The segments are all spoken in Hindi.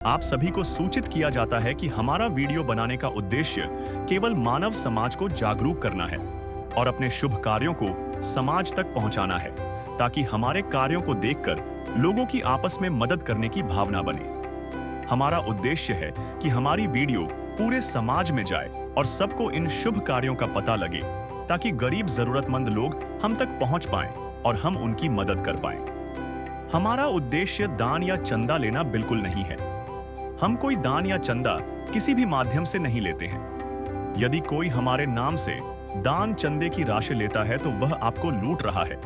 आप सभी को सूचित किया जाता है कि हमारा वीडियो बनाने का उद्देश्य केवल मानव समाज को जागरूक करना है और अपने शुभ कार्यों को समाज तक पहुंचाना है, ताकि हमारे कार्यों को देखकर लोगों की आपस में मदद करने की भावना बने। हमारा उद्देश्य है कि हमारी वीडियो पूरे समाज में जाए और सबको इन शुभ कार्यों का पता लगे, ताकि गरीब जरूरतमंद लोग हम तक पहुंच पाएं और हम उनकी मदद कर पाएं। हमारा उद्देश्य दान या चंदा लेना बिल्कुल नहीं है। हम कोई दान या चंदा किसी भी माध्यम से नहीं लेते हैं। यदि कोई हमारे नाम से दान चंदे की राशि लेता है तो वह आपको लूट रहा है।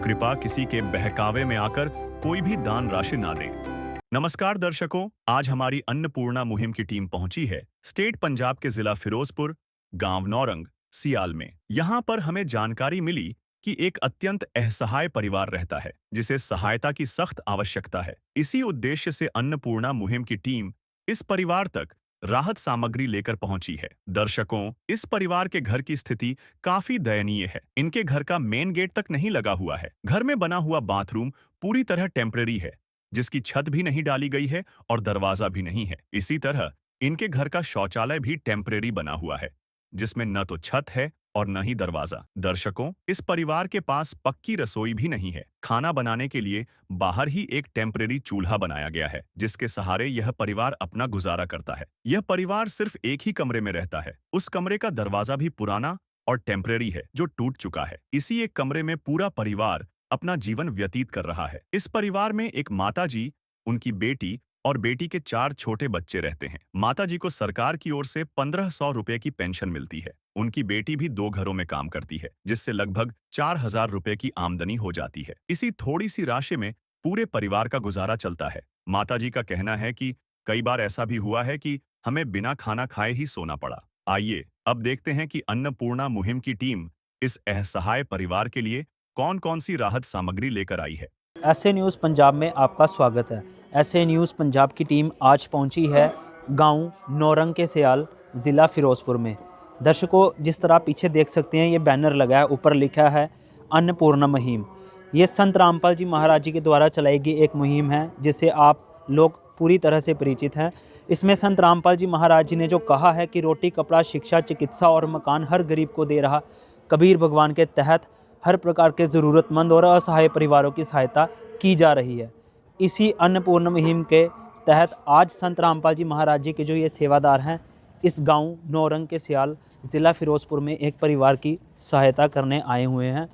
कृपया किसी के बहकावे में आकर कोई भी दान राशि ना दें। नमस्कार दर्शकों, आज हमारी अन्नपूर्णा मुहिम की टीम पहुंची है स्टेट पंजाब के जिला फिरोजपुर, गांव नौरंग, सियाल में। यहां पर हमें जानकारी मिली कि एक अत्यंत असहाय परिवार रहता है जिसे सहायता की सख्त आवश्यकता है। इसी उद्देश्य से अन्नपूर्णा मुहिम की टीम इस परिवार तक राहत सामग्री लेकर पहुंची है। दर्शकों, इस परिवार के घर की स्थिति काफी दयनीय है। इनके घर का मेन गेट तक नहीं लगा हुआ है। घर में बना हुआ बाथरूम पूरी तरह टेम्परेरी है, जिसकी छत भी नहीं डाली गई है और दरवाजा भी नहीं है। इसी तरह इनके घर का शौचालय भी टेम्परेरी बना हुआ है, जिसमें न तो छत है और न ही दरवाजा। दर्शकों, इस परिवार के पास पक्की रसोई भी नहीं है। खाना बनाने के लिए बाहर ही एक टेम्परेरी चूल्हा बनाया गया है, जिसके सहारे यह परिवार अपना गुजारा करता है। यह परिवार सिर्फ एक ही कमरे में रहता है। उस कमरे का दरवाजा भी पुराना और टेम्परेरी है, जो टूट चुका है। इसी एक कमरे में पूरा परिवार अपना जीवन व्यतीत कर रहा है। इस परिवार में एक माताजी, उनकी बेटी और बेटी के 4 छोटे बच्चे रहते हैं। माताजी को सरकार की ओर से 1500 रुपए की पेंशन मिलती है। उनकी बेटी भी 2 घरों में काम करती है, जिससे लगभग 4000 रुपए की आमदनी हो जाती है। इसी थोड़ी सी राशि में पूरे परिवार का गुजारा चलता है। माताजी का कहना है कि कई बार ऐसा भी हुआ है कि हमें बिना खाना खाए ही सोना पड़ा। आइए अब देखते हैं कि अन्नपूर्णा मुहिम की टीम इस असहाय परिवार के लिए कौन-कौन सी राहत सामग्री लेकर आई है। एसए न्यूज़ पंजाब में आपका स्वागत है। एसए न्यूज़ पंजाब की टीम आज पहुंची है गांव नौरंग के सियाल, ज़िला फिरोजपुर में। दर्शकों, जिस तरह आप पीछे देख सकते हैं, ये बैनर लगा है, ऊपर लिखा है अन्नपूर्णा मुहिम। ये संत रामपाल जी महाराज जी के द्वारा चलाई गई एक मुहिम है, जिससे आप लोग पूरी तरह से परिचित हैं। इसमें संत रामपाल जी महाराज जी ने जो कहा है कि रोटी, कपड़ा, शिक्षा, चिकित्सा और मकान हर गरीब को दे रहा कबीर भगवान के तहत हर प्रकार के ज़रूरतमंद और असहाय परिवारों की सहायता की जा रही है। इसी अन्नपूर्णा मुहिम के तहत आज संत रामपाल जी महाराज जी के जो ये सेवादार हैं, इस गांव नौरंग के सियाल, ज़िला फिरोजपुर में एक परिवार की सहायता करने आए हुए हैं।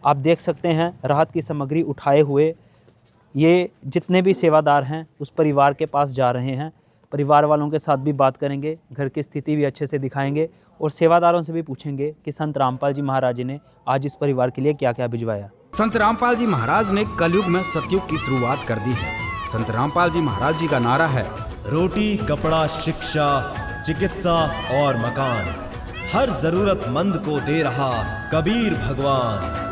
आप देख सकते हैं, राहत की सामग्री उठाए हुए ये जितने भी सेवादार हैं उस परिवार के पास जा रहे हैं। परिवार वालों के साथ भी बात करेंगे, घर की स्थिति भी अच्छे से दिखाएंगे और सेवादारों से भी पूछेंगे कि संत रामपाल जी महाराज जी ने आज इस परिवार के लिए क्या क्या भिजवाया। संत रामपाल जी महाराज ने कलयुग में सतयुग की शुरुआत कर दी है। संत रामपाल जी महाराज जी का नारा है, रोटी, कपड़ा, शिक्षा, चिकित्सा और मकान हर जरूरतमंद को दे रहा कबीर भगवान।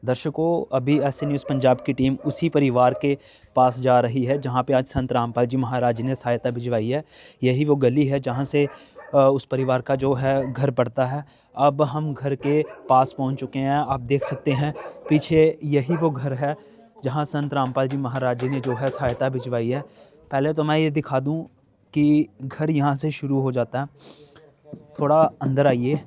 दर्शकों, अभी एसए न्यूज़ पंजाब की टीम उसी परिवार के पास जा रही है जहां पे आज संत रामपाल जी महाराज जी ने सहायता भिजवाई है। यही वो गली है जहां से उस परिवार का जो है घर पड़ता है। अब हम घर के पास पहुंच चुके हैं। आप देख सकते हैं पीछे यही वो घर है जहां संत रामपाल जी महाराज जी ने जो है सहायता भिजवाई है। पहले तो मैं ये दिखा दूं कि घर यहाँ से शुरू हो जाता है। थोड़ा अंदर आइए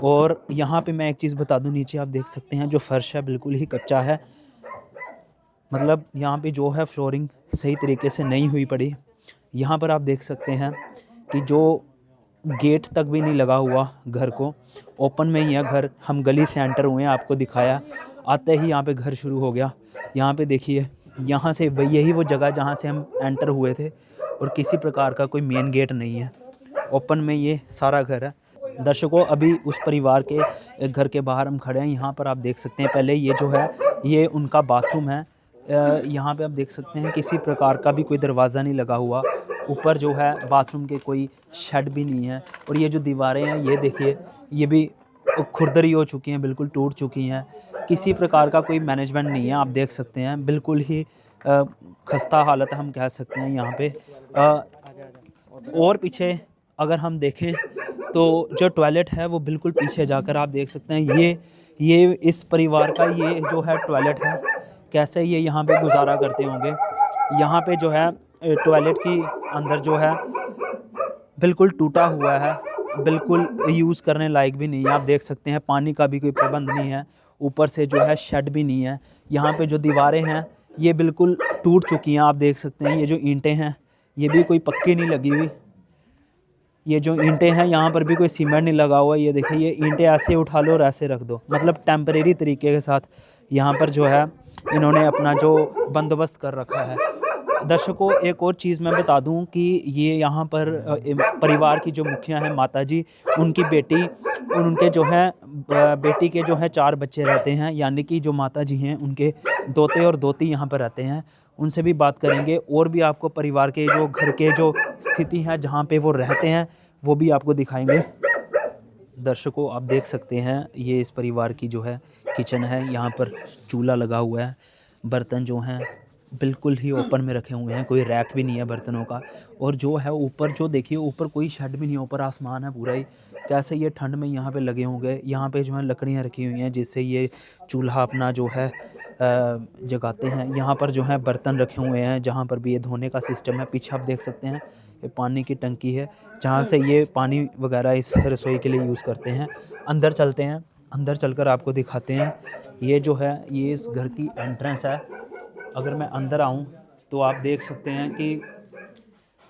और यहाँ पे मैं एक चीज़ बता दूं, नीचे आप देख सकते हैं जो फर्श है बिल्कुल ही कच्चा है। मतलब यहाँ पे जो है फ्लोरिंग सही तरीके से नहीं हुई पड़ी। यहाँ पर आप देख सकते हैं कि जो गेट तक भी नहीं लगा हुआ घर को, ओपन में ही है घर। हम गली से एंटर हुए हैं, आपको दिखाया, आते ही यहाँ पे घर शुरू हो गया। यहाँ पे देखिए, यहाँ से यही वो जगह जहाँ से हम एंटर हुए थे और किसी प्रकार का कोई मेन गेट नहीं है। ओपन में ये सारा घर है। दर्शकों, अभी उस परिवार के घर के बाहर हम खड़े हैं। यहाँ पर आप देख सकते हैं, पहले ये जो है ये उनका बाथरूम है। यहाँ पे आप देख सकते हैं किसी प्रकार का भी कोई दरवाज़ा नहीं लगा हुआ। ऊपर जो है बाथरूम के कोई शेड भी नहीं है। और ये जो दीवारें हैं, ये देखिए, ये भी खुरदरी हो चुकी हैं, बिल्कुल टूट चुकी हैं। किसी प्रकार का कोई मैनेजमेंट नहीं है। आप देख सकते हैं बिल्कुल ही खस्ता हालत हम कह सकते हैं यहाँ पे। और पीछे अगर हम देखें तो जो टॉयलेट है वो बिल्कुल पीछे जाकर आप देख सकते हैं। ये इस परिवार का ये जो है टॉयलेट है, कैसे ये यहाँ पे गुजारा करते होंगे। यहाँ पे जो है टॉयलेट की अंदर जो है बिल्कुल टूटा हुआ है, बिल्कुल यूज़ करने लायक भी नहीं है। आप देख सकते हैं पानी का भी कोई प्रबंध नहीं है, ऊपर से जो है शेड भी नहीं है। यहाँ पे जो दीवारें हैं ये बिल्कुल टूट चुकी हैं। आप देख सकते हैं ये जो ईंटें हैं ये भी कोई पक्की नहीं लगी हुई। ये जो ईंटें हैं यहाँ पर भी कोई सीमेंट नहीं लगा हुआ। ये देखिए ये ईंटें ऐसे उठा लो और ऐसे रख दो, मतलब टेम्परेरी तरीके के साथ यहाँ पर जो है इन्होंने अपना जो बंदोबस्त कर रखा है। दर्शकों एक और चीज़ मैं बता दूं कि ये यहाँ पर परिवार की जो मुखिया हैं माता जी, उनकी बेटी और उनके जो हैं बेटी के जो हैं 4 बच्चे रहते हैं, यानी कि जो माता जी हैं उनके दोते और दोती यहाँ पर रहते हैं। उनसे भी बात करेंगे और भी आपको परिवार के जो घर के जो स्थिति है जहाँ पे वो रहते हैं वो भी आपको दिखाएंगे। दर्शकों आप देख सकते हैं ये इस परिवार की जो है किचन है। यहाँ पर चूल्हा लगा हुआ है, बर्तन जो हैं बिल्कुल ही ओपन में रखे हुए हैं, कोई रैक भी नहीं है बर्तनों का। और जो है ऊपर जो देखिए ऊपर कोई शेड भी नहीं है, ऊपर आसमान है पूरा ही। कैसे ये ठंड में यहाँ पे लगे होंगे। यहाँ पे जो है लकड़ियाँ रखी हुई हैं जिससे ये चूल्हा अपना जो है जगाते हैं। यहाँ पर जो है बर्तन रखे हुए हैं जहाँ पर भी ये धोने का सिस्टम है। पीछे आप देख सकते हैं ये पानी की टंकी है जहाँ से ये पानी वगैरह इस रसोई के लिए यूज़ करते हैं। अंदर चलते हैं, अंदर चलकर आपको दिखाते हैं। ये जो है ये इस घर की एंट्रेंस है। अगर मैं अंदर आऊँ तो आप देख सकते हैं कि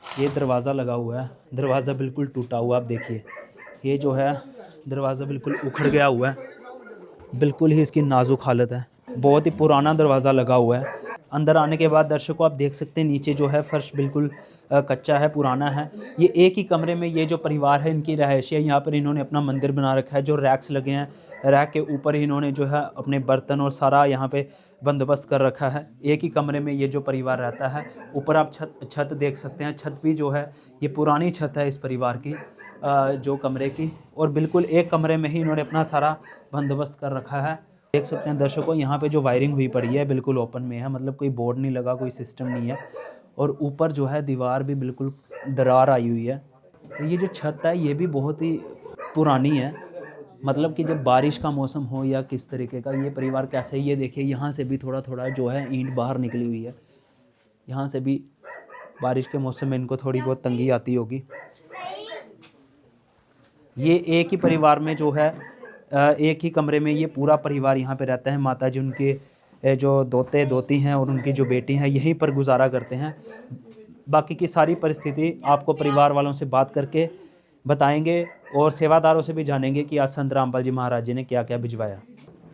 ये दरवाज़ा लगा हुआ है, दरवाज़ा बिल्कुल टूटा हुआ। आप देखिए ये जो है दरवाज़ा बिल्कुल उखड़ गया हुआ है, बिल्कुल ही इसकी नाजुक हालत है। बहुत ही पुराना दरवाज़ा लगा हुआ है। अंदर आने के बाद दर्शकों आप देख सकते हैं नीचे जो है फर्श बिल्कुल कच्चा है, पुराना है। ये एक ही कमरे में ये जो परिवार है इनकी रहायश है। यहाँ पर इन्होंने अपना मंदिर बना रखा है। जो रैक्स लगे हैं, रैक के ऊपर ही इन्होंने जो है अपने बर्तन और सारा यहाँ पे बंदोबस्त कर रखा है। एक ही कमरे में ये जो परिवार रहता है। ऊपर आप छत देख सकते हैं, छत भी जो है ये पुरानी छत है इस परिवार की जो कमरे की, और बिल्कुल एक कमरे में ही इन्होंने अपना सारा बंदोबस्त कर रखा है। देख सकते हैं दर्शकों यहाँ पे जो वायरिंग हुई पड़ी है बिल्कुल ओपन में है, मतलब कोई बोर्ड नहीं लगा, कोई सिस्टम नहीं है। और ऊपर जो है दीवार भी बिल्कुल दरार आई हुई है। तो ये जो छत है ये भी बहुत ही पुरानी है, मतलब कि जब बारिश का मौसम हो या किस तरीके का ये परिवार कैसे, ये देखिए यहाँ से भी थोड़ा थोड़ा जो है ईंट बाहर निकली हुई है। यहाँ से भी बारिश के मौसम में इनको थोड़ी बहुत तंगी आती होगी। ये एक ही परिवार में जो है एक ही कमरे में ये पूरा परिवार यहाँ पे रहता है। माता जी उनके जो दोते दोती हैं और उनकी जो बेटी हैं यहीं पर गुजारा करते हैं। बाकी की सारी परिस्थिति आपको परिवार वालों से बात करके बताएंगे और सेवादारों से भी जानेंगे कि आज संत रामपाल जी महाराज जी ने क्या क्या भिजवाया।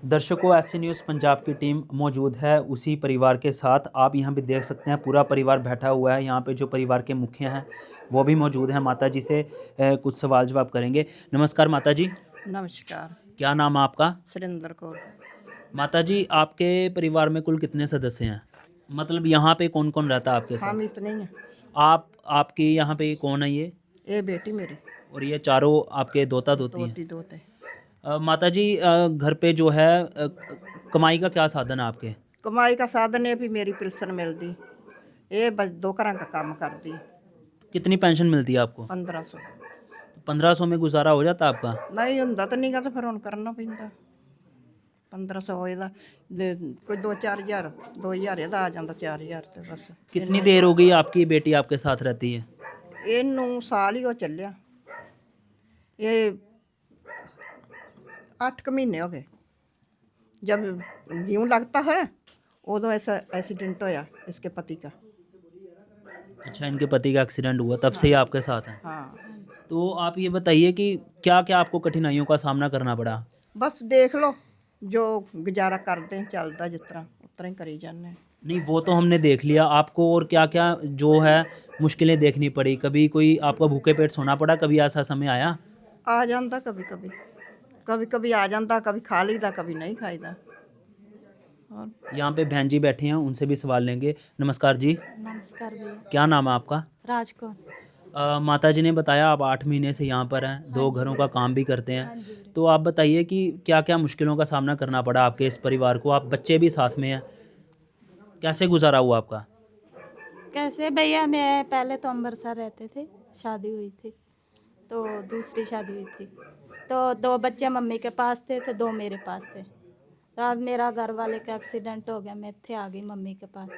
दर्शकों ऐसी न्यूज़ पंजाब की टीम मौजूद है उसी परिवार के साथ। आप यहाँ पे देख सकते हैं पूरा परिवार बैठा हुआ है। यहाँ पे जो परिवार के मुखिया हैं वो भी मौजूद हैं। माता जी से कुछ सवाल जवाब करेंगे। नमस्कार माता जी। नमस्कार। क्या नाम है आपका? सुरेंद्र कौर। माता जी आपके परिवार में कुल कितने सदस्य हैं? मतलब यहाँ पे कौन कौन रहता है आपके साथ? हम इतने ही हैं। आपकी यहाँ पे कौन है ये बेटी मेरी और ये चारों आपके दोता दोती हैं? दोती दोते। माता जी घर पे जो है कमाई का क्या साधन है आपके? कमाई का साधन है भी मेरी पिलसन मिलती, ये बस 2 घरां का काम करती। कितनी पेंशन मिलती है आपको? 1500। 1500 में गुजारा हो जाता है आपका? नहीं हुंदा तो नहीं गा, तो फिर हुण करना पैंदा। 1500 होए दा कोई 2-4 हज़ार 2000 ਇਹਦਾ आ जांदा, 4000 ते बस। कितनी देर हो गई आपकी बेटी आपके साथ रहती है? ਇਹਨੂੰ साल ही हो चलिया, ये 8 महीने हो गए। जब यूं लगता है उदो ऐसा एक्सीडेंट होया इसके पति का। अच्छा, इनके पति का एक्सीडेंट हुआ तब से ही आपके साथ हैं? हाँ। तो आप ये बताइए कि क्या क्या आपको कठिनाइयों का सामना करना पड़ा? बस देख लो जो गुजारा करते हैं, चलता जिस तरह उस तरह ही करी जाने हैं। नहीं वो तो हमने देख लिया, आपको और क्या क्या जो है मुश्किलें देखनी पड़ी? कभी कोई आपको भूखे पेट सोना पड़ा? कभी ऐसा समय आया? आ जाता कभी कभी, कभी कभी आ जाता, कभी खा लीदा, कभी नहीं खाईदा। और यहाँ पे बहन जी बैठे हैं, उनसे भी सवाल लेंगे। नमस्कार जी। नमस्कार भैया। क्या नाम है आपका? राजकौर। माता जी ने बताया आप 8 महीने से यहाँ पर हैं, 2 घरों का काम भी करते हैं। तो आप बताइए कि क्या क्या मुश्किलों का सामना करना पड़ा आपके इस परिवार को? आप बच्चे भी साथ में हैं, कैसे गुजारा हुआ आपका? कैसे भैया, मैं पहले तो अमृतसर रहते थे, शादी हुई थी तो दूसरी शादी हुई थी, तो 2 बच्चे मम्मी के पास थे तो 2 मेरे पास थे। तो अब मेरा घर वाले का एक्सीडेंट हो गया, मैं इत्थे आ गई मम्मी के पास।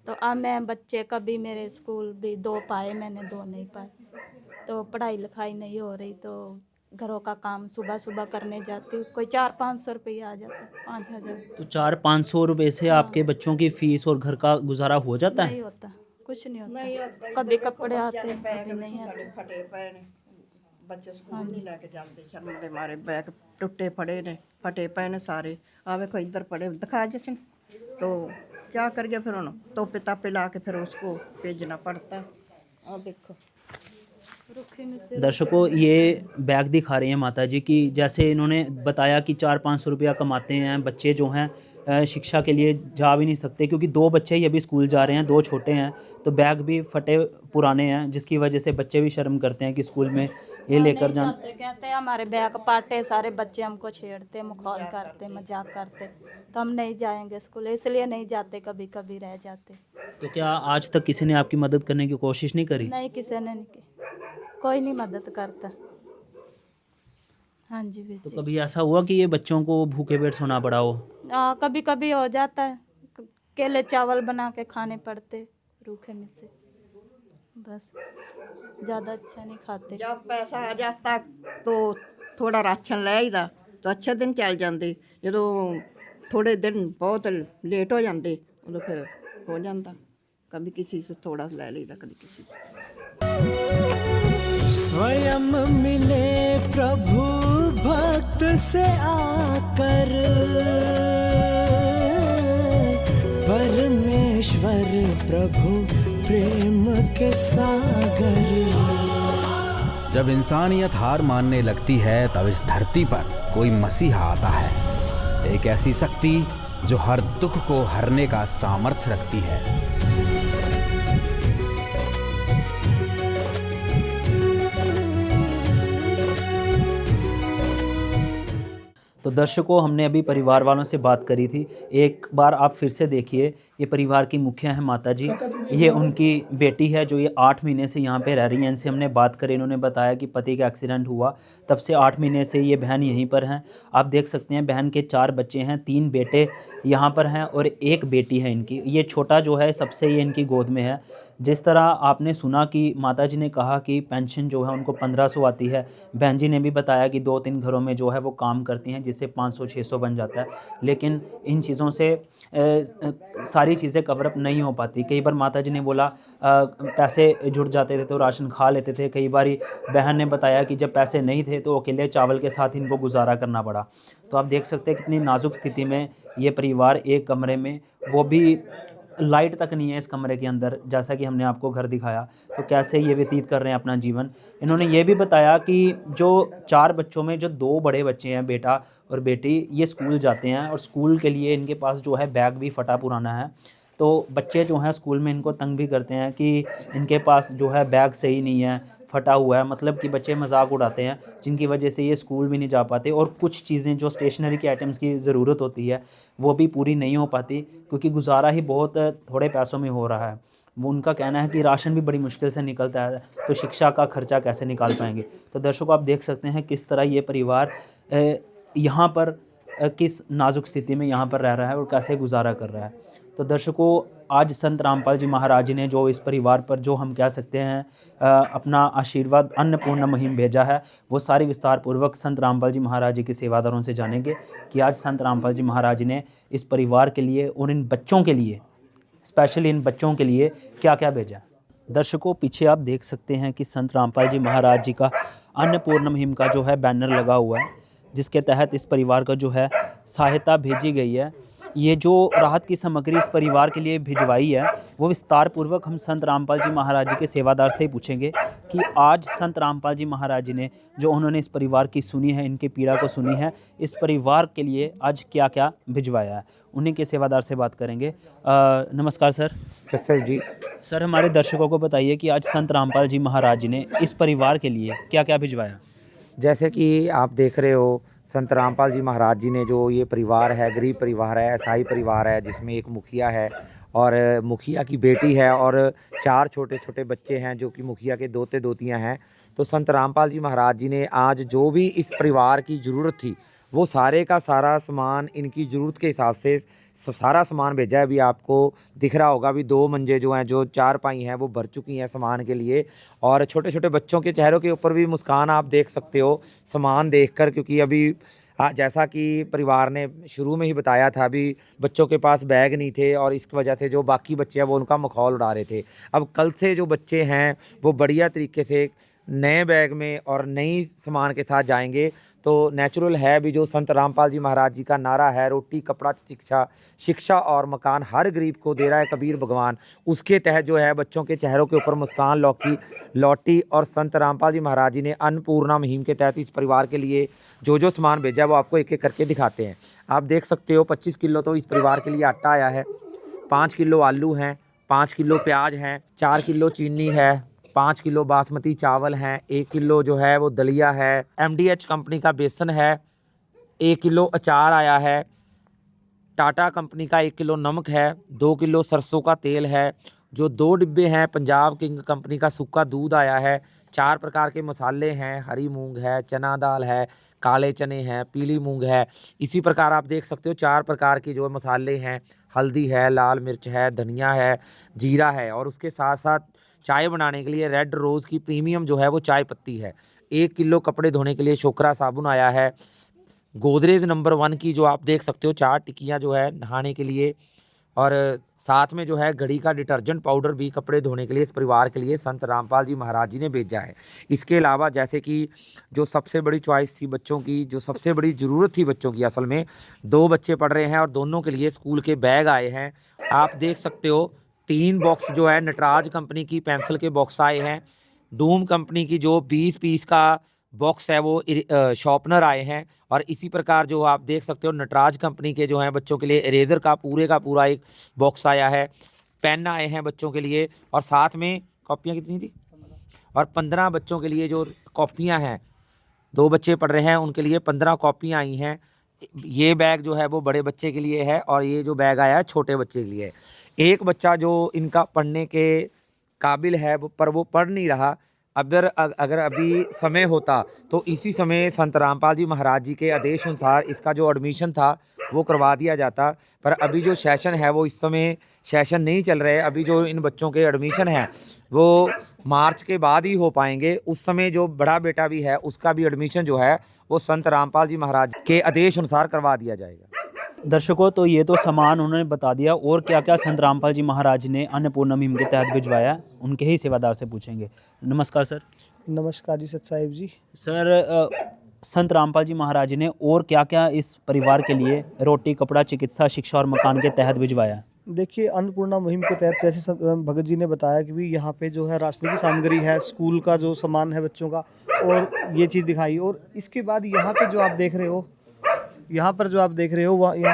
तो अब मैं बच्चे कभी मेरे स्कूल भी 2 पाए मैंने, 2 नहीं पाए। तो पढ़ाई लिखाई नहीं हो रही, तो घरों का काम सुबह सुबह करने जाती हूँ, कोई 400-500 रुपये आ जाता है, 5000। तो 400-500 रुपये से आपके बच्चों की फीस और घर का गुजारा हो जाता है? नहीं होता, कुछ नहीं होता। नहीं होता, कभी देखो कपड़े ਬੱਚਿਆਂ आते ਦੇ हैं, बैग कभी नहीं ਸਾਡੇ आते। ਫਟੇ ਪਏ ਨੇ, ਬੱਚੇ ਸਕੂਲ ਨਹੀਂ ਲੈ ਕੇ ਜਾਂਦੇ ਸ਼ਰਮ ਦੇ ਮਾਰੇ, ਬੈਗ ਟੁੱਟੇ ਫੜੇ ਨੇ, ਫਟੇ ਪਏ ਨੇ ਸਾਰੇ। ਆ ਵੇਖੋ ਇੱਧਰ ਪੜੇ दिखा जैसे। तो क्या करिए फिर उन तोपे तापे ला के फिर उसको भेजना पड़ता है। और देखो रुखे में से दर्शकों, ये बैग दिखा रही हैं माता जी की, जैसे इन्होंने बताया कि 400-500 रुपया कमाते हैं बच्चे जो हैं, शिक्षा के लिए जा भी नहीं सकते क्योंकि 2 बच्चे ही अभी स्कूल जा रहे हैं, 2 छोटे हैं, तो बैग भी फटे पुराने हैं, जिसकी वजह से बच्चे भी शर्म करते हैं कि स्कूल में ये लेकर नहीं जान। जाते, कहते हैं हमारे बैग पाटे, सारे बच्चे हमको छेड़ते, मखौल करते, मजाक करते, तो हम नहीं जाएंगे स्कूल, इसलिए नहीं जाते, कभी कभी रह जाते। तो क्या आज तक किसी ने आपकी मदद करने की कोशिश नहीं करी? नहीं, किसी ने नहीं की, कोई नहीं मदद करता। हाँ जी वीर तो जी। कभी ऐसा हुआ कि ये बच्चों को भूखे पेट सोना पड़ा हो? कभी कभी हो जाता है, केले चावल बना के खाने पड़ते रूखे में से, बस ज़्यादा अच्छा नहीं खाते। जब पैसा आ जाता तो थोड़ा राशन ले आईदा, तो अच्छे दिन चल जाते। जो थोड़े दिन बहुत लेट हो जाते उदों फिर हो जाता, कभी किसी से थोड़ा ले लीदा, कभी किसी से। स्वयं मिले प्रभु भक्त से आकर, परमेश्वर प्रभु प्रेम के सागर। जब इंसानियत हार मानने लगती है तब इस धरती पर कोई मसीहा आता है, एक ऐसी शक्ति जो हर दुख को हरने का सामर्थ्य रखती है। तो दर्शकों, हमने अभी परिवार वालों से बात करी थी, एक बार आप फिर से देखिए। ये परिवार की मुखिया हैं माता जी, ये उनकी बेटी है जो ये 8 महीने से यहाँ पे रह रही हैं। इनसे हमने बात करी, इन्होंने बताया कि पति का एक्सीडेंट हुआ, तब से 8 महीने से ये बहन यहीं पर हैं। आप देख सकते हैं बहन के 4 बच्चे हैं, 3 बेटे यहाँ पर हैं और 1 बेटी है इनकी। ये छोटा जो है सबसे ये इनकी गोद में है। जिस तरह आपने सुना कि माता जी ने कहा कि पेंशन जो है उनको 1500 आती है, बहन जी ने भी बताया कि 2-3 घरों में जो है वो काम करती हैं जिससे 500-600 बन जाता है, लेकिन इन चीज़ों से सारी चीज़ें कवर अप नहीं हो पाती। कई बार माता जी ने बोला पैसे जुड़ जाते थे तो राशन खा लेते थे, कई बार बहन ने बताया कि जब पैसे नहीं थे तो अकेले चावल के साथ इनको गुजारा करना पड़ा। तो आप देख सकते हैं कितनी नाजुक स्थिति में ये परिवार एक कमरे में, वो भी लाइट तक नहीं है इस कमरे के अंदर, जैसा कि हमने आपको घर दिखाया, तो कैसे ये व्यतीत कर रहे हैं अपना जीवन। इन्होंने ये भी बताया कि जो 4 बच्चों में जो 2 बड़े बच्चे हैं, बेटा और बेटी, ये स्कूल जाते हैं और स्कूल के लिए इनके पास जो है बैग भी फटा पुराना है। तो बच्चे जो हैं स्कूल में इनको तंग भी करते हैं कि इनके पास जो है बैग सही नहीं है, फटा हुआ है, मतलब कि बच्चे मजाक उड़ाते हैं, जिनकी वजह से ये स्कूल भी नहीं जा पाते और कुछ चीज़ें जो स्टेशनरी के आइटम्स की ज़रूरत होती है वो भी पूरी नहीं हो पाती क्योंकि गुजारा ही बहुत थोड़े पैसों में हो रहा है। वो उनका कहना है कि राशन भी बड़ी मुश्किल से निकलता है, तो शिक्षा का खर्चा कैसे निकाल पाएंगे। तो दर्शकों, आप देख सकते हैं किस तरह ये परिवार यहाँ पर किस नाजुक स्थिति में यहाँ पर रह रहा है और कैसे गुजारा कर रहा है। तो दर्शकों, आज संत रामपाल जी महाराज ने जो इस परिवार पर जो हम कह सकते हैं अपना आशीर्वाद अन्नपूर्णा मुहिम भेजा है, वो सारी विस्तार पूर्वक संत रामपाल जी महाराज जी के सेवादारों से जानेंगे कि आज संत रामपाल जी महाराज ने इस परिवार के लिए और इन बच्चों के लिए, स्पेशली इन बच्चों के लिए क्या क्या भेजा। दर्शकों, पीछे आप देख सकते हैं कि संत रामपाल जी महाराज जी का अन्नपूर्णा मुहिम का जो है बैनर लगा हुआ है, जिसके तहत इस परिवार का जो है सहायता भेजी गई है। ये जो राहत की सामग्री इस परिवार के लिए भिजवाई है वो विस्तार पूर्वक हम संत रामपाल जी महाराज जी के सेवादार से ही पूछेंगे कि आज संत रामपाल जी महाराज जी ने जो उन्होंने इस परिवार की सुनी है, इनकी पीड़ा को सुनी है, इस परिवार के लिए आज क्या क्या भिजवाया है, उन्हीं के सेवादार से बात करेंगे। नमस्कार सर। सर जी। सर, हमारे दर्शकों को बताइए कि आज संत रामपाल जी महाराज जी ने इस परिवार के लिए क्या क्या भिजवाया। जैसे कि आप देख रहे हो, संत रामपाल जी महाराज जी ने जो ये परिवार है, गरीब परिवार है, ईसाई परिवार है, जिसमें एक मुखिया है और मुखिया की बेटी है और 4 छोटे छोटे बच्चे हैं जो कि मुखिया के दोते दोतियां हैं। तो संत रामपाल जी महाराज जी ने आज जो भी इस परिवार की ज़रूरत थी वो सारे का सारा सामान इनकी ज़रूरत के हिसाब से सारा सामान भेजा है। अभी आपको दिख रहा होगा, अभी 2 मंजे जो हैं, जो 4 पाई हैं, वो भर चुकी हैं सामान के लिए। और छोटे छोटे बच्चों के चेहरों के ऊपर भी मुस्कान आप देख सकते हो सामान देखकर, क्योंकि अभी जैसा कि परिवार ने शुरू में ही बताया था, अभी बच्चों के पास बैग नहीं थे और इसकी वजह से जो बाकी बच्चे हैं वो उनका मखौल उड़ा रहे थे। अब कल से जो बच्चे हैं वो बढ़िया तरीके से नए बैग में और नई सामान के साथ जाएंगे। तो नेचुरल है भी जो संत रामपाल जी महाराज जी का नारा है, रोटी कपड़ा शिक्षा, शिक्षा और मकान हर गरीब को दे रहा है कबीर भगवान, उसके तहत जो है बच्चों के चेहरों के ऊपर मुस्कान लौटी। और संत रामपाल जी महाराज जी ने अन्नपूर्णा मुहिम के तहत इस परिवार के लिए जो सामान भेजा है वो आपको एक एक करके दिखाते हैं। आप देख सकते हो 25 किलो तो इस परिवार के लिए आटा आया है, 5 किलो आलू हैं, 5 किलो प्याज हैं, 4 किलो चीनी है, 5 किलो बासमती चावल हैं, 1 किलो जो है वो दलिया है, MDH कंपनी का बेसन है, 1 किलो अचार आया है, टाटा कंपनी का 1 किलो नमक है, 2 किलो सरसों का तेल है, जो 2 डिब्बे हैं पंजाब किंग कंपनी का सूखा दूध आया है, 4 प्रकार के मसाले हैं, हरी मूंग है, चना दाल है, काले चने हैं, पीली मूंग है। इसी प्रकार आप देख सकते हो 4 प्रकार की जो मसाले हैं, हल्दी है, लाल मिर्च है, धनिया है, जीरा है, और उसके साथ साथ चाय बनाने के लिए रेड रोज़ की प्रीमियम जो है वो चाय पत्ती है। 1 किलो कपड़े धोने के लिए शोकरा साबुन आया है, गोदरेज नंबर 1 की जो आप देख सकते हो 4 टिक्कियाँ जो है नहाने के लिए, और साथ में जो है घड़ी का डिटर्जेंट पाउडर भी कपड़े धोने के लिए इस परिवार के लिए संत रामपाल जी महाराज जी ने भेजा है। इसके अलावा जैसे कि जो सबसे बड़ी चॉइस थी बच्चों की, जो सबसे बड़ी ज़रूरत थी बच्चों की, असल में 2 बच्चे पढ़ रहे हैं और दोनों के लिए स्कूल के बैग आए हैं। आप देख सकते हो 3 बॉक्स जो है नटराज कंपनी की पेंसिल के बॉक्स आए हैं, डूम कंपनी की जो 20 पीस का बॉक्स है वो शॉर्पनर आए हैं, और इसी प्रकार जो आप देख सकते हो नटराज कंपनी के जो हैं बच्चों के लिए इरेज़र का पूरा एक बॉक्स आया है, पेन आए हैं बच्चों के लिए, और साथ में कॉपियाँ कितनी थी, और 15 बच्चों के लिए जो कॉपियाँ हैं, 2 बच्चे पढ़ रहे हैं उनके लिए 15 कॉपियाँ आई हैं। ये बैग जो है वो बड़े बच्चे के लिए है और ये जो बैग आया है छोटे बच्चे के लिए है। एक बच्चा जो इनका पढ़ने के काबिल है पर वो पढ़ नहीं रहा, अगर अभी समय होता तो इसी समय संत रामपाल जी महाराज जी के आदेश अनुसार इसका जो एडमिशन था वो करवा दिया जाता, पर अभी जो सेशन है वो इस समय सेशन नहीं चल रहे। अभी जो इन बच्चों के एडमिशन है वो मार्च के बाद ही हो पाएंगे। उस समय जो बड़ा बेटा भी है उसका भी एडमिशन जो है वो संत रामपाल जी महाराज के आदेश अनुसार करवा दिया जाएगा। दर्शकों, तो ये तो सामान उन्होंने बता दिया, और क्या क्या संत रामपाल जी महाराज ने अन्नपूर्णा मुहिम के तहत भिजवाया उनके ही सेवादार से पूछेंगे। नमस्कार सर। नमस्कार जी, सत साहिब जी। सर, संत रामपाल जी महाराज ने और क्या क्या इस परिवार के लिए रोटी कपड़ा चिकित्सा शिक्षा और मकान के तहत भिजवाया? देखिए, अन्नपूर्णा मुहिम के तहत जैसे भगत जी ने बताया कि भी यहाँ पे जो है रास्ते की सामग्री है, स्कूल का जो सामान है बच्चों का, और ये चीज़ दिखाई। और इसके बाद यहाँ पे जो आप देख रहे हो, यहाँ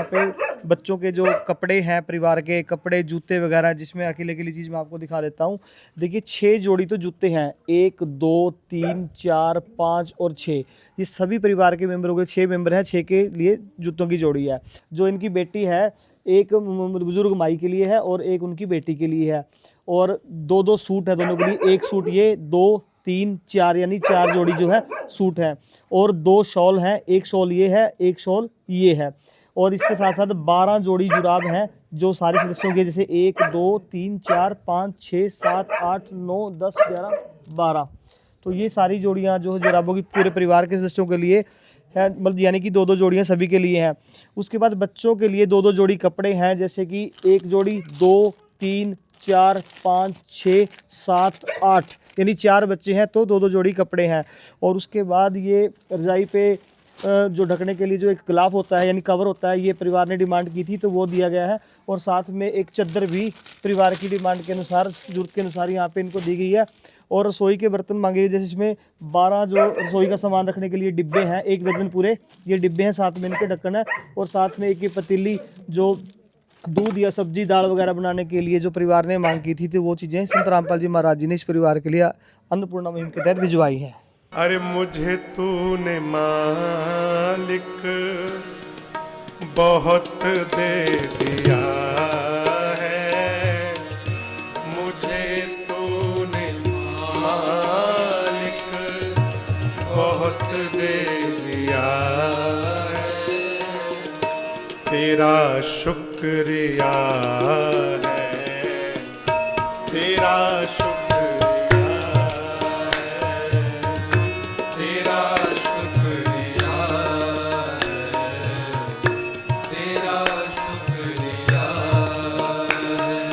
पे बच्चों के जो कपड़े हैं, परिवार के कपड़े, जूते वगैरह, जिसमें अकेली चीज़ मैं आपको दिखा देता हूँ। देखिए 6 जोड़ी तो जूते हैं, 1 2 3 4 5 और 6, ये सभी परिवार के मेंबरों के 6 मेंबर हैं, 6 के लिए जूतों की जोड़ी है। जो इनकी बेटी है, एक बुजुर्ग माई के लिए है और एक उनकी बेटी के लिए है, और 2 सूट है दोनों के लिए, 1 सूट ये, 2 3 4 यानी 4 जोड़ी जो है सूट है, और 2 शॉल हैं, 1 शॉल ये है, 1 शॉल ये है, और इसके साथ साथ 12 जोड़ी जुराब हैं जो सारे सदस्यों के, जैसे 1 2 3 4 5 6 7 8 9 10 11 12, तो ये सारी जोड़ियां जो जुराबों की पूरे परिवार के सदस्यों के लिए है, मतलब यानी कि 2 जोड़ियां सभी के लिए हैं। उसके बाद बच्चों के लिए 2 जोड़ी कपड़े हैं, जैसे कि 1 जोड़ी 2 3 4 5 6 7 8, यानी 4 बच्चे हैं तो 2 जोड़ी कपड़े हैं। और उसके बाद ये रजाई पे जो ढकने के लिए जो एक गिलाफ होता है यानी कवर होता है, ये परिवार ने डिमांड की थी तो वो दिया गया है, और साथ में एक चद्दर भी परिवार की डिमांड के अनुसार, जरूरत के अनुसार यहाँ पे इनको दी गई है। और रसोई के बर्तन मांगे, जैसे इसमें 12 जो रसोई का सामान रखने के लिए डिब्बे हैं, 1 दर्जन पूरे ये डिब्बे हैं, साथ में इनके ढक्कन है, और साथ में एक ये पतीली जो दूध या सब्जी दाल वगैरह बनाने के लिए जो परिवार ने मांग की थी, तो वो चीज़ें संत रामपाल जी महाराज जी ने इस परिवार के लिए अन्नपूर्णा मुहिम के तहत भिजवाई है। अरे मुझे तूने मालिक बहुत दे दिया है, मुझे तूने मालिक तेरा शुक्रिया है, तेरा शुक्रिया है, तेरा शुक्रिया है, तेरा शुक्रिया है।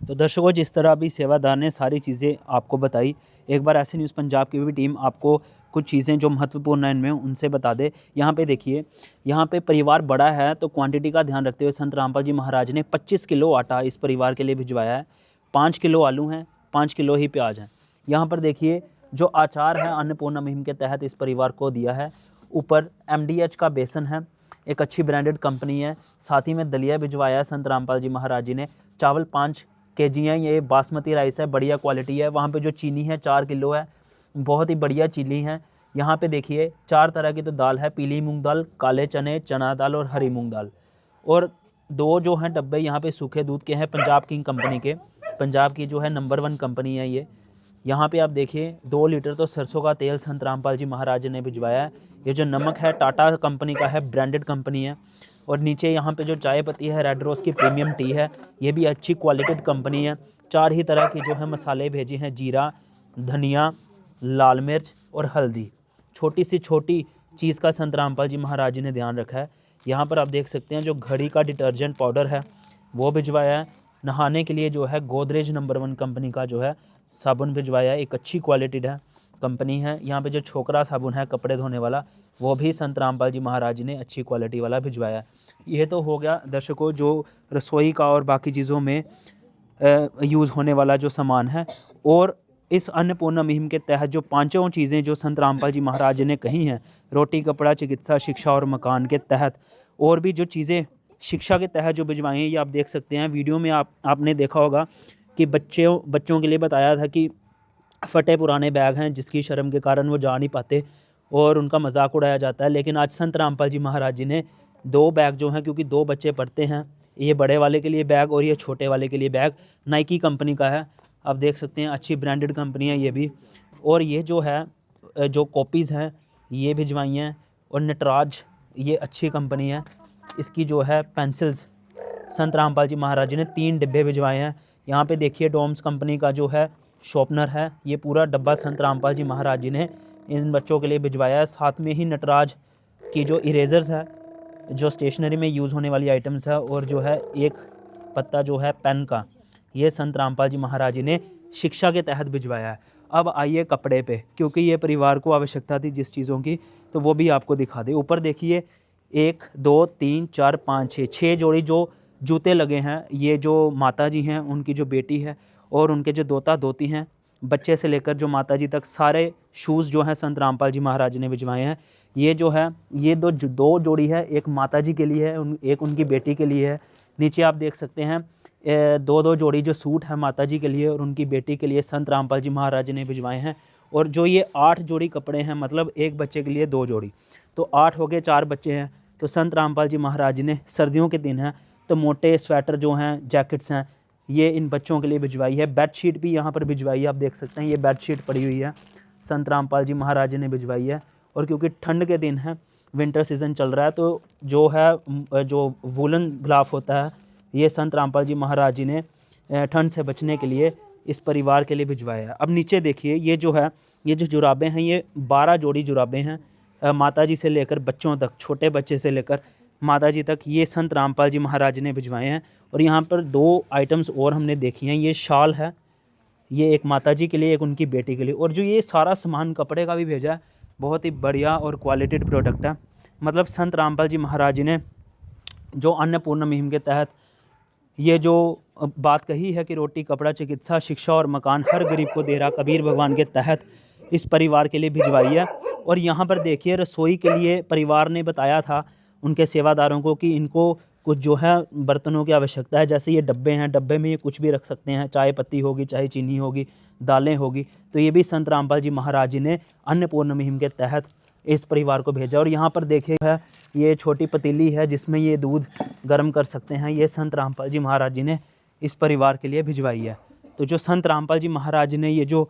तो दर्शकों, जिस तरह अभी सेवादार ने सारी चीज़ें आपको बताई, एक बार ऐसे न्यूज़ पंजाब की भी टीम आपको कुछ चीज़ें जो महत्वपूर्ण हैं इनमें उनसे बता दे। यहाँ पे देखिए, यहाँ पे परिवार बड़ा है तो क्वांटिटी का ध्यान रखते हुए संत रामपाल जी महाराज ने 25 किलो आटा इस परिवार के लिए भिजवाया है। 5 किलो आलू हैं, 5 किलो ही प्याज हैं। यहाँ पर देखिए जो आचार है अन्नपूर्णा मुहिम के तहत इस परिवार को दिया है। ऊपर MDH का बेसन है, एक अच्छी ब्रांडेड कंपनी है। साथ ही में दलिया भिजवाया है संत रामपाल जी महाराज जी ने। चावल 5 kg हैं, ये बासमती राइस है, बढ़िया क्वालिटी है। वहाँ पे जो चीनी है 4 किलो है, बहुत ही बढ़िया चीनी है। यहाँ पे देखिए 4 तरह की तो दाल है, पीली मूंग दाल, काले चने, चना दाल और हरी मूंग दाल। और 2 जो हैं डब्बे यहाँ पे सूखे दूध के हैं, पंजाब किंग कंपनी के। पंजाब की जो है नंबर 1 कंपनी है ये। यहाँ पे आप देखिए 2 लीटर तो सरसों का तेल संत रामपाल जी महाराज ने भिजवाया है। ये जो नमक है टाटा कंपनी का है, ब्रांडेड कंपनी है। और नीचे यहाँ पे जो चाय पत्ती है रेड रोज़ की प्रीमियम टी है, ये भी अच्छी क्वालिटेड कंपनी है। 4 ही तरह की जो है मसाले भेजे हैं, जीरा, धनिया, लाल मिर्च और हल्दी। छोटी सी छोटी चीज़ का संत रामपाल जी महाराज जी ने ध्यान रखा है। यहाँ पर आप देख सकते हैं जो घड़ी का डिटर्जेंट पाउडर है वो भिजवाया है। नहाने के लिए जो है गोदरेज नंबर 1 कंपनी का जो है साबुन भिजवाया है, एक अच्छी क्वालिटीड है कंपनी है। यहाँ पे जो छोकरा साबुन है कपड़े धोने वाला, वो भी संत रामपाल जी महाराज जी ने अच्छी क्वालिटी वाला भिजवाया है। ये तो हो गया दर्शकों जो रसोई का और बाकी चीज़ों में यूज़ होने वाला जो सामान है। और इस अन्नपूर्णा मुहिम के तहत जो 5 चीज़ें जो संत रामपाल जी महाराज जी ने कही हैं, रोटी, कपड़ा, चिकित्सा, शिक्षा और मकान के तहत, और भी जो चीज़ें शिक्षा के तहत जो भिजवाई हैं, ये आप देख सकते हैं वीडियो में। आपने देखा होगा कि बच्चों के लिए बताया था कि फटे पुराने बैग हैं जिसकी शर्म के कारण वो जा नहीं पाते और उनका मजाक उड़ाया जाता है। लेकिन आज संत रामपाल जी महाराज जी ने 2 बैग जो हैं, क्योंकि 2 बच्चे पढ़ते हैं, ये बड़े वाले के लिए बैग और ये छोटे वाले के लिए बैग नाइकी कंपनी का है। आप देख सकते हैं अच्छी ब्रांडेड कंपनी है ये भी। और ये जो है जो कॉपीज़ हैं ये भिजवाई हैं। और नटराज ये अच्छी कंपनी है, इसकी जो है पेंसिल्स संत रामपाल जी महाराज जी ने 3 डिब्बे भिजवाए हैं। यहाँ पे देखिए डोम्स कंपनी का जो है शॉर्पनर है, ये पूरा डब्बा संत रामपाल जी महाराज जी ने इन बच्चों के लिए भिजवाया है। साथ में ही नटराज की जो इरेजर्स है, जो स्टेशनरी में यूज़ होने वाली आइटम्स है, और जो है एक पत्ता जो है पेन का, ये संत रामपाल जी महाराज जी ने शिक्षा के तहत भिजवाया है। अब आइए कपड़े पे, क्योंकि ये परिवार को आवश्यकता थी जिस चीज़ों की, तो वो भी आपको दिखा दे। ऊपर देखिए 1 2 3 4 5 6 जोड़ी जो जूते लगे हैं, ये जो माता जी हैं उनकी जो बेटी है और उनके जो दोता दोती हैं, बच्चे से लेकर जो माता जी तक, सारे शूज़ जो हैं संत रामपाल जी महाराज ने भिजवाए हैं। ये जो है ये दो जोड़ी है, एक माता जी के लिए है, एक उनकी बेटी के लिए है। नीचे आप देख सकते हैं 2 जोड़ी जो सूट है माता जी के लिए और उनकी बेटी के लिए संत रामपाल जी महाराज ने भिजवाए हैं। और जो ये 8 जोड़ी कपड़े हैं, मतलब एक बच्चे के लिए 2 जोड़ी, तो 8 हो गए, 4 बच्चे हैं। तो संत रामपाल जी महाराज जी ने सर्दियों के दिन हैं तो मोटे स्वेटर जो हैं, जैकेट्स हैं, ये इन बच्चों के लिए भिजवाई है। बेडशीट भी यहाँ पर भिजवाई है, आप देख सकते हैं ये बेडशीट पड़ी हुई है, संत रामपाल जी महाराज ने भिजवाई है। और क्योंकि ठंड के दिन है, विंटर सीज़न चल रहा है, तो जो है जो वूलन ग्लाफ होता है, ये संत रामपाल जी महाराज जी ने ठंड से बचने के लिए इस परिवार के लिए भिजवाया है। अब नीचे देखिए ये जो है, ये जो जुराबें हैं, ये 12 जोड़ी जुराबें हैं, माता जी से लेकर बच्चों तक, छोटे बच्चे से लेकर माता जी तक, ये संत रामपाल जी महाराज ने भिजवाए हैं। और यहाँ पर 2 आइटम्स और हमने देखी हैं, ये शाल है, ये एक माता जी के लिए, एक उनकी बेटी के लिए। और जो ये सारा सामान कपड़े का भी भेजा है, बहुत ही बढ़िया और क्वालिटेड प्रोडक्ट है। मतलब संत रामपाल जी महाराज जी ने जो अन्नपूर्णा मुहिम के तहत ये जो बात कही है कि रोटी, कपड़ा, चिकित्सा, शिक्षा और मकान हर गरीब को दे रहा कबीर भगवान के तहत इस परिवार के लिए भिजवाई है। और यहाँ पर देखिए रसोई के लिए परिवार ने बताया था उनके सेवादारों को कि इनको कुछ जो है बर्तनों की आवश्यकता है। जैसे ये डब्बे हैं, डब्बे में ये कुछ भी रख सकते हैं, चाय पत्ती होगी, चाहे चीनी होगी, दालें होगी। तो ये भी संत रामपाल जी महाराज जी ने अन्नपूर्णा मुहिम के तहत इस परिवार को भेजा। और यहाँ पर देखिए है ये छोटी पतीली है जिसमें ये दूध गर्म कर सकते हैं, ये संत रामपाल जी महाराज जी ने इस परिवार के लिए भिजवाई है। तो जो संत रामपाल जी महाराज ने ये जो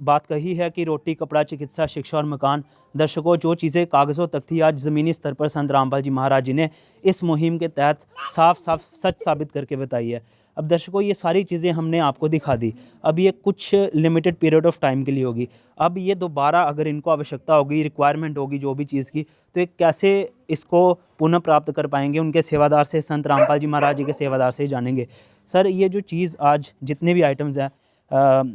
बात कही है कि रोटी, कपड़ा, चिकित्सा, शिक्षा और मकान। दर्शकों, जो चीज़ें कागज़ों तक थी, आज ज़मीनी स्तर पर संत रामपाल जी महाराज जी ने इस मुहिम के तहत साफ साफ सच साबित करके बताई है। अब दर्शकों, ये सारी चीज़ें हमने आपको दिखा दी। अब ये कुछ लिमिटेड पीरियड ऑफ टाइम के लिए होगी। अब ये दोबारा अगर इनको आवश्यकता होगी, रिक्वायरमेंट होगी जो भी चीज़ की, तो ये कैसे इसको पुनः प्राप्त कर पाएंगे? उनके सेवादार से, संत रामपाल जी महाराज जी के सेवादार से ही जानेंगे। सर, ये जो चीज़ आज जितने भी आइटम्स हैं,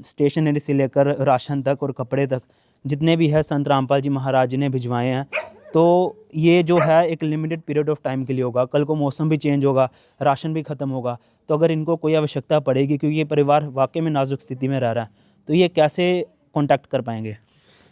स्टेशनरी से लेकर राशन तक और कपड़े तक, जितने भी है संत रामपाल जी महाराज जी ने भिजवाए हैं, तो ये जो है एक लिमिटेड पीरियड ऑफ टाइम के लिए होगा। कल को मौसम भी चेंज होगा, राशन भी ख़त्म होगा, तो अगर इनको कोई आवश्यकता पड़ेगी, क्योंकि ये परिवार वाकई में नाजुक स्थिति में रह रहा है, तो ये कैसे कांटेक्ट कर पाएंगे?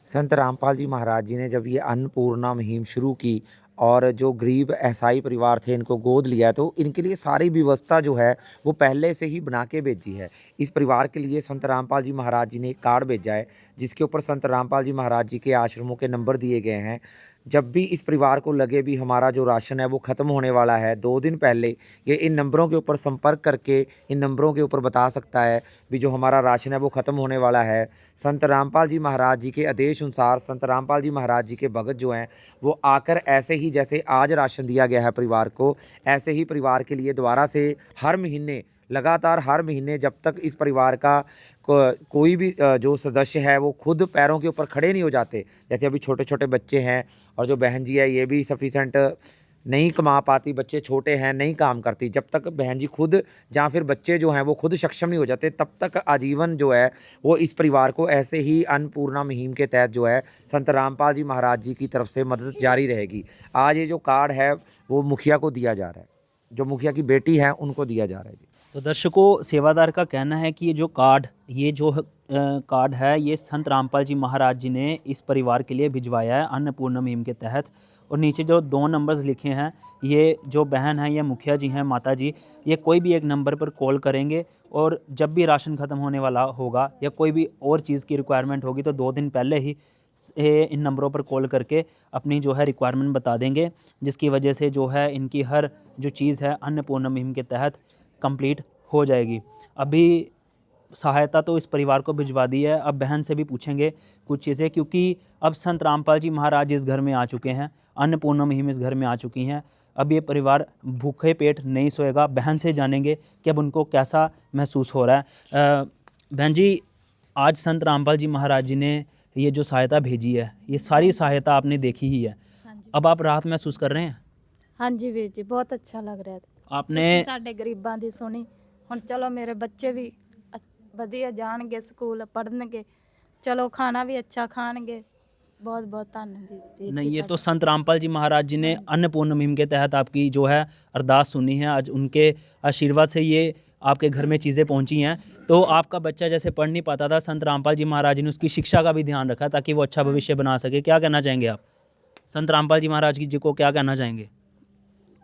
संत रामपाल जी महाराज जी ने जब ये अन्नपूर्णा मुहिम शुरू की और जो गरीब ऐसाई परिवार थे इनको गोद लिया, तो इनके लिए सारी व्यवस्था जो है वो पहले से ही बना के भेजी है। इस परिवार के लिए संत रामपाल जी महाराज जी ने एक कार्ड भेजा है जिसके ऊपर संत रामपाल जी महाराज जी के आश्रमों के नंबर दिए गए हैं। जब भी इस परिवार को लगे भी हमारा जो राशन है वो ख़त्म होने वाला है, 2 दिन पहले ये इन नंबरों के ऊपर संपर्क करके इन नंबरों के ऊपर बता सकता है भी जो हमारा राशन है वो ख़त्म होने वाला है। संत रामपाल जी महाराज जी के आदेश अनुसार संत रामपाल जी महाराज जी के भगत जो हैं वो आकर ऐसे ही जैसे आज राशन दिया गया है परिवार को, ऐसे ही परिवार के लिए दोबारा से हर महीने, लगातार हर महीने, जब तक इस परिवार का कोई भी जो सदस्य है वो खुद पैरों के ऊपर खड़े नहीं हो जाते, जैसे अभी छोटे छोटे बच्चे हैं और जो बहन जी है ये भी सफिशेंट नहीं कमा पाती, बच्चे छोटे हैं, नहीं काम करती, जब तक बहन जी खुद या फिर बच्चे जो हैं वो खुद सक्षम नहीं हो जाते, तब तक आजीवन जो है वो इस परिवार को ऐसे ही अन्नपूर्णा मुहिम के तहत जो है संत रामपाल जी महाराज जी की तरफ से मदद जारी रहेगी। आज ये जो कार्ड है वो मुखिया को दिया जा रहा है, जो मुखिया की बेटी है उनको दिया जा रहा है जी। तो दर्शकों, सेवादार का कहना है कि ये जो कार्ड है ये संत रामपाल जी महाराज जी ने इस परिवार के लिए भिजवाया है अन्नपूर्णा मुहिम के तहत। और नीचे जो 2 नंबर्स लिखे हैं, ये जो बहन है, ये मुखिया जी हैं, माता जी, ये कोई भी एक नंबर पर कॉल करेंगे और जब भी राशन ख़त्म होने वाला होगा या कोई भी और चीज़ की रिक्वायरमेंट होगी तो 2 दिन पहले ही इन नंबरों पर कॉल करके अपनी जो है रिक्वायरमेंट बता देंगे, जिसकी वजह से जो है इनकी हर जो चीज़ है अन्नपूर्णा मुहिम के तहत कंप्लीट हो जाएगी। अभी सहायता तो इस परिवार को भिजवा दी है, अब बहन से भी पूछेंगे कुछ चीज़ें, क्योंकि अब संत रामपाल जी महाराज इस घर में आ चुके हैं, अन्नपूर्णा मुहिम इस घर में आ चुकी हैं। अब ये परिवार भूखे पेट नहीं सोएगा। बहन से जानेंगे कि अब उनको कैसा महसूस हो रहा है। बहन जी, आज संत रामपाल जी महाराज जी ने ये जो सहायता भेजी है, ये सारी सहायता आपने देखी ही है, अब आप राहत महसूस कर रहे हैं? हाँ जी वीर जी, बहुत अच्छा लग रहा था। आपने साडे गरीबां दी सुनी, हुण चलो मेरे बच्चे भी वधिया जाणगे, स्कूल पढ़नगे, चलो खाना भी अच्छा खाणगे। बहुत बहुत धन्यवाद। नहीं, ये तो संत रामपाल जी महाराज जी ने अन्नपूर्णा मुहिम के तहत आपकी जो है अरदास सुनी है, आज उनके आशीर्वाद से ये आपके घर में चीज़ें पहुंची हैं। तो आपका बच्चा जैसे पढ़ नहीं पाता था, संत रामपाल जी महाराज ने उसकी शिक्षा का भी ध्यान रखा ताकि वो अच्छा भविष्य बना सके। क्या कहना चाहेंगे आप संत रामपाल जी महाराज जी को, क्या कहना चाहेंगे?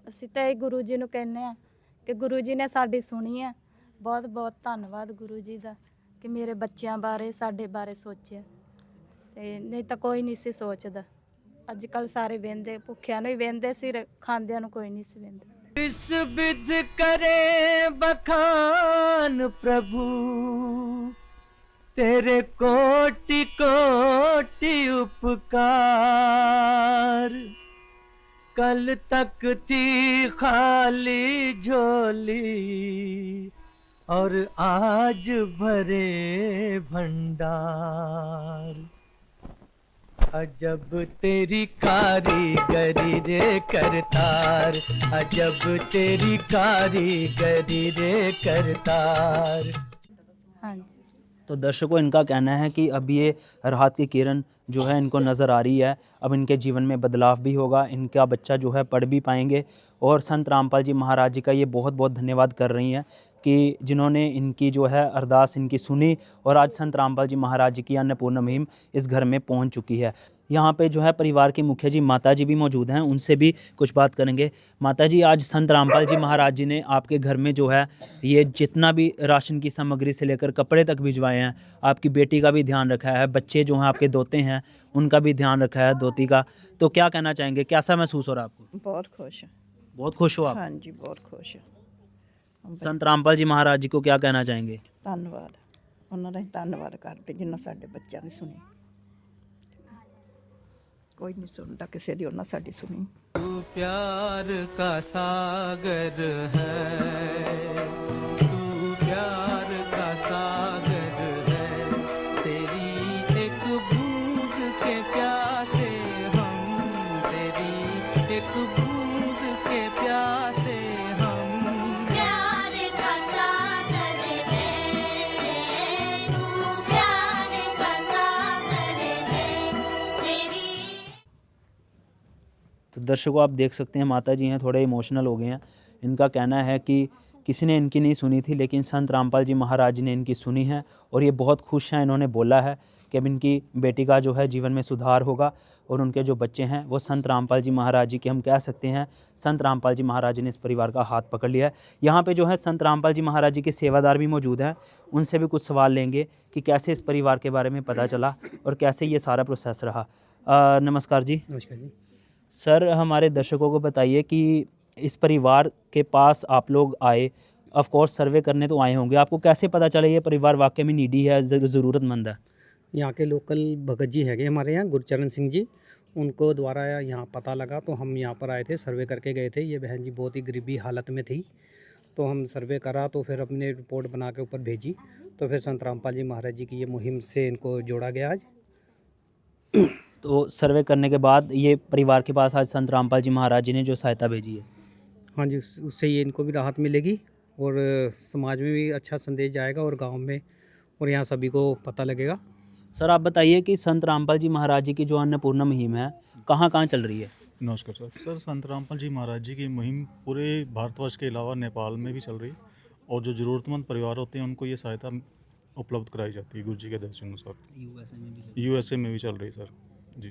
ਅਸੀਂ ਤਾਂ ਇਹ ਗੁਰੂ ਜੀ ਨੂੰ ਕਹਿੰਦੇ ਆ ਕਿ ਗੁਰੂ ਜੀ ਨੇ ਸਾਡੀ ਸੁਣੀ ਹੈ। ਬਹੁਤ ਬਹੁਤ ਧੰਨਵਾਦ ਗੁਰੂ ਜੀ ਦਾ ਕਿ ਮੇਰੇ ਬੱਚਿਆਂ ਬਾਰੇ, ਸਾਡੇ ਬਾਰੇ ਸੋਚਿਆ, ਤੇ ਨਹੀਂ ਤਾਂ ਕੋਈ ਨਹੀਂ ਸੀ ਸੋਚਦਾ। ਅੱਜ ਕੱਲ ਸਾਰੇ ਵਹਿੰਦੇ, ਭੁੱਖਿਆਂ ਨੂੰ ਹੀ ਵਹਿੰਦੇ ਸੀ, ਖਾਂਦਿਆਂ ਨੂੰ ਕੋਈ ਨਹੀਂ ਸੀ ਵਹਿੰਦਾ। इस विध करे बखान प्रभु तेरे कोटि कोटि उपकार। कल तक थी खाली झोली और आज भरे भंडार। अजब तेरी कारीगरी रे करतार, अजब तेरी कारीगरी रे करतार। हाँ जी। तो दर्शकों, इनका कहना है कि अब ये राहत की किरण जो है इनको नज़र आ रही है, अब इनके जीवन में बदलाव भी होगा, इनका बच्चा जो है पढ़ भी पाएंगे। और संत रामपाल जी महाराज जी का ये बहुत बहुत धन्यवाद कर रही हैं कि जिन्होंने इनकी जो है अरदास इनकी सुनी और आज संत रामपाल जी महाराज जी की अन्नपूर्णा मुहिम इस घर में पहुंच चुकी है। यहाँ पे जो है परिवार के मुखिया जी माता जी भी मौजूद हैं, उनसे भी कुछ बात करेंगे। माता जी, आज संत रामपाल जी महाराज जी ने आपके घर में जो है ये जितना भी राशन की सामग्री से लेकर कपड़े तक भिजवाए हैं, आपकी बेटी का भी ध्यान रखा है, बच्चे जो हैं आपके दोते हैं उनका भी ध्यान रखा है, दोती का, तो क्या कहना चाहेंगे, कैसा महसूस हो रहा है आपको? बहुत खुश है। बहुत खुश हो आप? हाँ जी, बहुत खुश है। संत रामपाल जी महाराज जी को क्या कहना चाहेंगे? धन्यवाद। ਉਹਨਾਂ ਦਾ ਅਸੀਂ ਧੰਨਵਾਦ ਕਰਦੇ ਜਿਨ੍ਹਾਂ ਸਾਡੇ ਬੱਚਿਆਂ ਦੀ ਸੁਣੀ। ਕੋਈ ਨਹੀਂ ਸੁਣਦਾ ਕਿਸੇ ਦੀ, ਉਹਨਾਂ ਸਾਡੀ ਸੁਣੀ। तू प्यार का सागर है, तू प्यार का सागर है, तेरी एक बूंद के प्यासे हम, तेरी एक बूंद के प्यासे हम। प्यार का सागर है, तू प्यार का सागर है, तेरी। तो दर्शकों आप देख सकते हैं माता जी हैं थोड़े इमोशनल हो गए हैं। इनका कहना है कि किसी ने इनकी नहीं सुनी थी लेकिन संत रामपाल जी महाराज जी ने इनकी सुनी है और ये बहुत खुश हैं। इन्होंने बोला है कि अब इनकी बेटी का जो है जीवन में सुधार होगा और उनके जो बच्चे हैं वो संत रामपाल जी महाराज जी के, हम कह सकते हैं संत रामपाल जी महाराज जी ने इस परिवार का हाथ पकड़ लिया है। यहाँ पे जो है संत रामपाल जी महाराज जी के सेवादार भी मौजूद हैं, उनसे भी कुछ सवाल लेंगे कि कैसे इस परिवार के बारे में पता चला और कैसे ये सारा प्रोसेस रहा। नमस्कार जी। नमस्कार जी। सर हमारे दर्शकों को बताइए कि इस परिवार के पास आप लोग आए, ऑफ कोर्स सर्वे करने तो आए होंगे, आपको कैसे पता चला ये परिवार वाकई में नीडी है, ज़रूरतमंद है? यहाँ के लोकल भगत जी हैगे हमारे यहाँ, गुरचरण सिंह जी, उनको द्वारा यहाँ पता लगा तो हम यहाँ पर आए थे, सर्वे करके गए थे। ये बहन जी बहुत ही गरीबी हालत में थी तो हम सर्वे करा तो फिर अपने रिपोर्ट बना के ऊपर भेजी तो फिर संत रामपाल जी महाराज जी की ये मुहिम से इनको जोड़ा गया आज। तो सर्वे करने के बाद ये परिवार के पास आज संत रामपाल जी महाराज जी ने जो सहायता भेजी है, हाँ जी, उससे ये इनको भी राहत मिलेगी और समाज में भी अच्छा संदेश जाएगा और गांव में और यहाँ सभी को पता लगेगा। सर आप बताइए कि संत रामपाल जी महाराज जी की जो अन्नपूर्णा मुहिम है कहाँ कहाँ चल रही है? नमस्कार सर। सर संत रामपाल जी महाराज जी की मुहिम पूरे भारतवर्ष के अलावा नेपाल में भी चल रही है और जो ज़रूरतमंद परिवार होते हैं उनको ये सहायता उपलब्ध कराई जाती है गुरु जी के दर्शन अनुसार। यूएसए में भी चल रही है सर जी।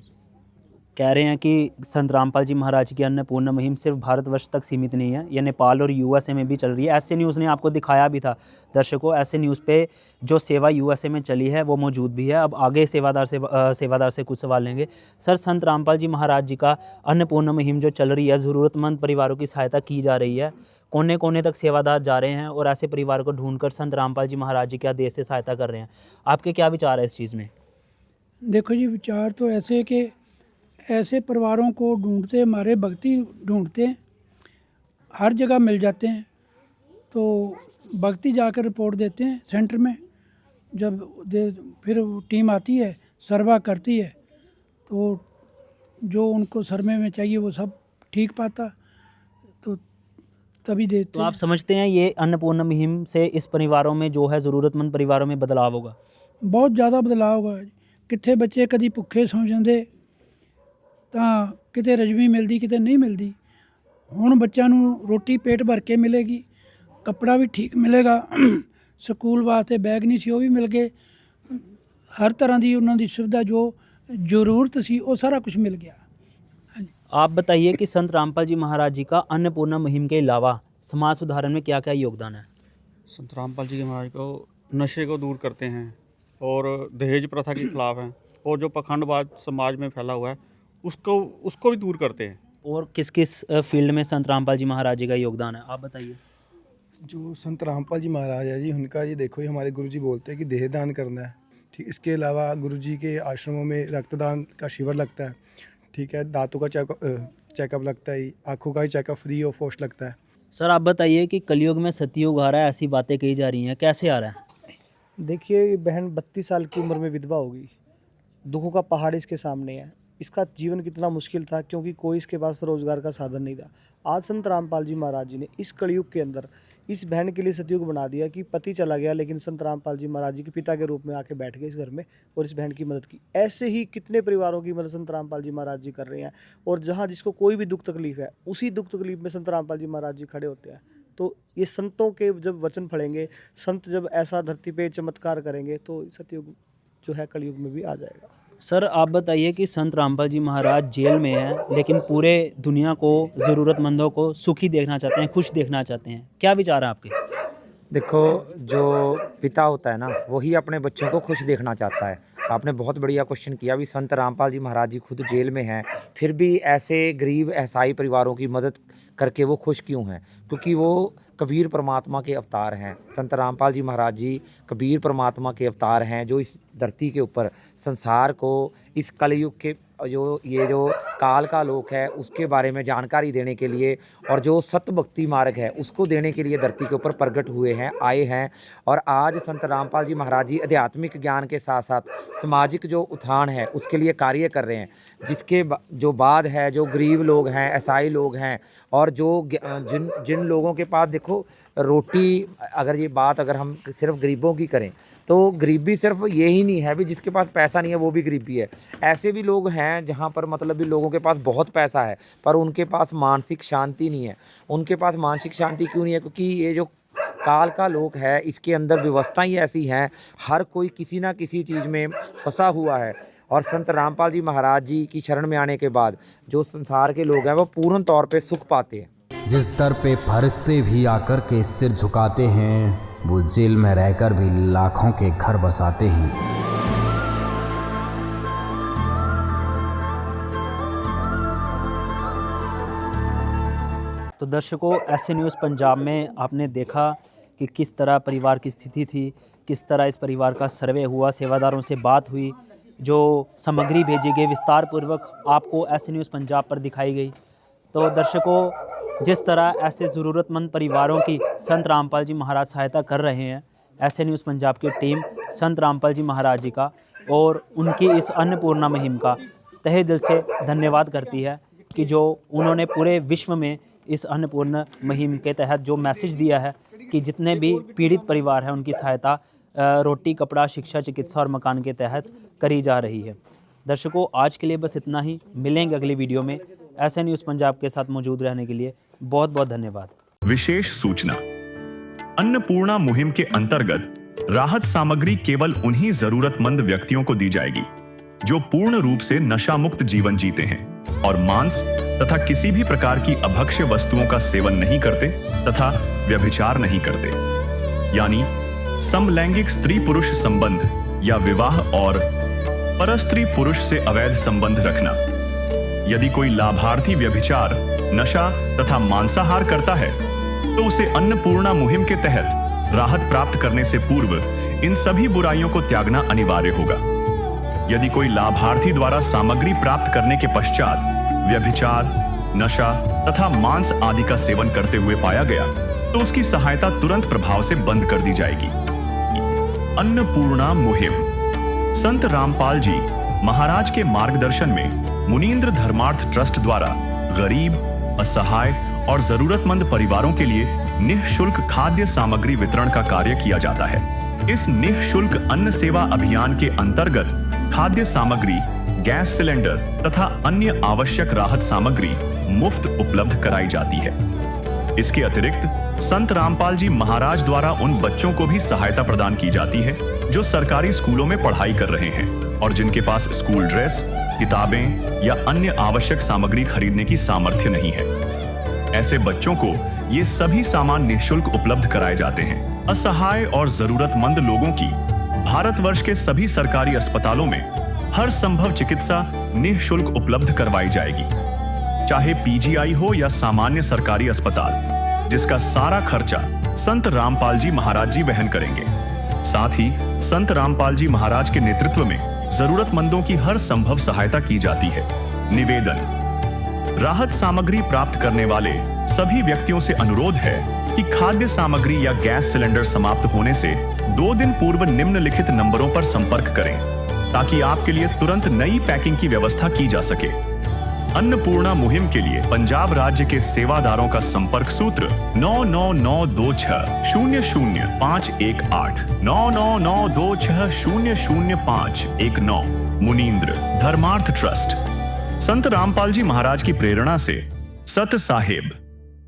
कह रहे हैं कि संत रामपाल जी महाराज की अन्नपूर्णा मुहिम सिर्फ भारतवर्ष तक सीमित नहीं है, ये नेपाल और यूएसए में भी चल रही है। ऐसे न्यूज़ ने आपको दिखाया भी था दर्शकों, ऐसे न्यूज़ पे जो सेवा यूएसए में चली है वो मौजूद भी है। अब आगे सेवादार से कुछ सवाल लेंगे। सर संत रामपाल जी महाराज जी का अन्नपूर्णा मुहिम जो चल रही है, ज़रूरतमंद परिवारों की सहायता की जा रही है, कोने कोने तक सेवादार जा रहे हैं और ऐसे परिवार को ढूंढकर संत रामपाल जी महाराज जी क्या देश से सहायता कर रहे हैं, आपके क्या विचार है इस चीज़ में? देखो जी, विचार तो ऐसे कि ऐसे परिवारों को ढूंढते, हमारे भक्ति ढूंढते हैं, हर जगह मिल जाते हैं। तो भक्ति जाकर रिपोर्ट देते हैं सेंटर में, फिर टीम आती है, सर्वा करती है, तो जो उनको सर्वे में चाहिए वो सब ठीक पाता तो तभी देते। तो आप समझते हैं ये अन्नपूर्णा मुहिम से इस परिवारों में जो है ज़रूरतमंद परिवारों में बदलाव होगा? बहुत ज़्यादा बदलाव होगा। कितने बच्चे कभी भुखे सौ जाते ਤਾਂ ਕਿਤੇ ਰਜਵੀ ਮਿਲਦੀ ਕਿਤੇ ਨਹੀਂ ਮਿਲਦੀ। ਹੁਣ ਬੱਚਿਆਂ ਨੂੰ ਰੋਟੀ ਪੇਟ ਭਰ ਕੇ ਮਿਲੇਗੀ, ਕੱਪੜਾ ਵੀ ਠੀਕ ਮਿਲੇਗਾ, ਸਕੂਲ ਵਾਸਤੇ ਬੈਗ ਨਹੀਂ ਸੀ ਉਹ ਵੀ ਮਿਲ ਗਏ, ਹਰ ਤਰ੍ਹਾਂ ਦੀ ਉਹਨਾਂ ਦੀ ਸੁਵਿਧਾ ਜੋ ਜ਼ਰੂਰਤ ਸੀ वो सारा कुछ मिल गया। आप बताइए कि संत रामपाल जी महाराज जी का अन्नपूर्णा मुहिम के अलावा समाज सुधार में क्या क्या योगदान है? संत रामपाल जी के महाराज को नशे को दूर करते हैं और दहेज प्रथा के खिलाफ हैं और जो पखंडवाद समाज में फैला हुआ है उसको भी दूर करते हैं। और किस किस फील्ड में संत रामपाल जी महाराज जी का योगदान है, आप बताइए। जो संत रामपाल जी महाराज है जी, उनका ये देखो, ये हमारे गुरु जी बोलते हैं कि देह दान करना है, ठीक। इसके अलावा गुरु जी के आश्रमों में रक्तदान का शिविर लगता है, ठीक है। दांतों का चेकअप लगता है, आँखों का ही चेकअप फ्री ऑफ कॉस्ट लगता है। सर आप बताइए कि कलयुग में सतयुग आ रहा है, ऐसी बातें कही जा रही हैं, कैसे आ रहा है? देखिए, बहन 32 साल की उम्र में विधवा होगी, दुखों का पहाड़ इसके सामने है। इसका जीवन कितना मुश्किल था क्योंकि कोई इसके पास रोज़गार का साधन नहीं था। आज संत रामपाल जी महाराज जी ने इस कलयुग के अंदर इस बहन के लिए सतयुग बना दिया कि पति चला गया लेकिन संत रामपाल जी महाराज जी के पिता के रूप में आके बैठ गए इस घर में और इस बहन की मदद की। ऐसे ही कितने परिवारों की मदद संत रामपाल जी महाराज जी कर रहे हैं और जहाँ जिसको कोई भी दुख तकलीफ है उसी दुख तकलीफ में संत रामपाल जी महाराज जी खड़े होते हैं। तो ये संतों के जब वचन पढ़ेंगे, संत जब ऐसा धरती पे चमत्कार करेंगे तो सतयुग जो है कलयुग में भी आ जाएगा। सर आप बताइए कि संत रामपाल जी महाराज जेल में हैं लेकिन पूरे दुनिया को, ज़रूरतमंदों को सुखी देखना चाहते हैं, खुश देखना चाहते हैं, क्या विचार है आपके? देखो, जो पिता होता है ना वही अपने बच्चों को खुश देखना चाहता है। आपने बहुत बढ़िया क्वेश्चन किया। भी संत रामपाल जी महाराज जी खुद जेल में हैं, फिर भी ऐसे गरीब ईसाई परिवारों की मदद करके वो खुश क्यों हैं? क्योंकि वो कबीर परमात्मा के अवतार हैं। संत रामपाल जी महाराज जी कबीर परमात्मा के अवतार हैं, जो इस धरती के ऊपर संसार को इस कलयुग के जो काल का लोक है उसके बारे में जानकारी देने के लिए और जो सत्य भक्ति मार्ग है उसको देने के लिए धरती के ऊपर प्रकट हुए हैं, आए हैं। और आज संत रामपाल जी महाराज जी आध्यात्मिक ज्ञान के साथ साथ सामाजिक जो उत्थान है उसके लिए कार्य कर रहे हैं, जिसके जो बाद है जो गरीब लोग हैं, ईसाई लोग हैं और जो जिन लोगों के पास देखो रोटी, अगर हम सिर्फ गरीबों की करें तो गरीबी सिर्फ यही नहीं है भी जिसके पास पैसा नहीं है वो भी गरीबी है। ऐसे भी लोग हैं जहाँ पर मतलब भी लोगों के पास बहुत पैसा है पर उनके पास मानसिक शांति नहीं है। उनके पास मानसिक शांति क्यों नहीं है? क्योंकि ये जो काल का लोक है इसके अंदर व्यवस्था ही ऐसी हैं, हर कोई किसी ना किसी चीज़ में फंसा हुआ है। और संत रामपाल जी महाराज जी की शरण में आने के बाद जो संसार के लोग हैं वो पूर्ण तौर पे सुख पाते हैं। जिस दर पे फरिश्ते भी आकर के सिर झुकाते हैं, वो जेल में रहकर भी लाखों के घर बसाते हैं। तो दर्शकों, ऐसे न्यूज़ पंजाब में आपने देखा कि किस तरह परिवार की स्थिति थी, किस तरह इस परिवार का सर्वे हुआ, सेवादारों से बात हुई, जो सामग्री भेजी गई विस्तार पूर्वक आपको ऐसे न्यूज़ पंजाब पर दिखाई गई। तो दर्शकों, जिस तरह ऐसे ज़रूरतमंद परिवारों की संत रामपाल जी महाराज सहायता कर रहे हैं, ऐसे न्यूज़ पंजाब की टीम संत रामपाल जी महाराज जी का और उनकी इस अन्नपूर्णा मुहिम का तहे दिल से धन्यवाद करती है कि जो उन्होंने पूरे विश्व में इस अन्नपूर्णा मुहिम के तहत जो मैसेज दिया है कि जितने भी पीड़ित परिवार हैं उनकी सहायता रोटी, कपड़ा, शिक्षा, चिकित्सा और मकान के तहत करी जा रही है। दर्शकों, आज के लिए बस इतना ही। मिलेंगे अगली वीडियो में। ऐसे न्यूज़ पंजाब के साथ मौजूद रहने के लिए बहुत बहुत धन्यवाद। विशेष सूचना, अन्नपूर्णा मुहिम के अंतर्गत राहत सामग्री केवल उन्हीं जरूरतमंद व्यक्तियों को दी जाएगी जो पूर्ण रूप से नशा मुक्त जीवन जीते हैं और मांस तथा किसी भी प्रकार की अभक्ष्य वस्तुओं का सेवन नहीं करते तथा व्यभिचार नहीं करते, यानी समलैंगिक स्त्री पुरुष संबंध या विवाह और परस्त्री पुरुष से अवैध संबंध रखना। यदि कोई लाभार्थी व्यभिचार, नशा तथा मांसाहार करता है तो उसे अन्नपूर्णा मुहिम के तहत राहत प्राप्त करने से पूर्व इन सभी बुराइयों को त्यागना अनिवार्य होगा। यदि कोई लाभार्थी द्वारा सामग्री प्राप्त करने के पश्चात व्यभिचार, नशा तथा मांस आदि का सेवन करते हुए पाया गया तो उसकी सहायता तुरंत प्रभाव से बंद कर दी जाएगी। अन्नपूर्णा मुहिम संत रामपाल जी महाराज के मार्गदर्शन में मुनींद्र धर्मार्थ ट्रस्ट द्वारा गरीब, असहाय और जरूरतमंद परिवारों के लिए निःशुल्क खाद्य सामग्री वितरण का कार्य किया जाता है। इस निःशुल्क अन्न सेवा अभियान के अंतर्गत खाद्य सामग्री, गैस सिलेंडर तथा अन्य आवश्यक राहत सामग्री मुफ्त उपलब्ध कराई जाती है। इसके अतिरिक्त संत रामपाल जी महाराज द्वारा उन बच्चों को भी सहायता प्रदान की जाती है जो सरकारी स्कूलों में पढ़ाई कर रहे हैं और जिनके पास स्कूल ड्रेस, किताबें या अन्य आवश्यक सामग्री खरीदने की सामर्थ्य नहीं है। ऐसे बच्चों को ये सभी सामान निःशुल्क उपलब्ध कराए जाते हैं। असहाय और जरूरतमंद लोगों की भारतवर्ष के सभी सरकारी अस्पतालों में हर संभव चिकित्सा निःशुल्क उपलब्ध करवाई जाएगी, चाहे पीजीआई हो या सामान्य सरकारी अस्पताल, जिसका सारा खर्चा संत रामपाल जी महाराज जी वहन करेंगे। साथ ही संत रामपाल जी महाराज के नेतृत्व में जरूरतमंदों की हर संभव सहायता की जाती है। निवेदन, राहत सामग्री प्राप्त करने वाले सभी व्यक्तियों से अनुरोध है कि खाद्य सामग्री या गैस सिलेंडर समाप्त होने से 2 दिन पूर्व निम्नलिखित नंबरों पर संपर्क करें ताकि आपके लिए तुरंत नई पैकिंग की व्यवस्था की जा सके। अन्नपूर्णा मुहिम के लिए पंजाब राज्य के सेवादारों का संपर्क सूत्र 9992600518 9992600519। मुनींद्र धर्मार्थ ट्रस्ट, संत रामपाल जी महाराज की प्रेरणा से सत साहेब।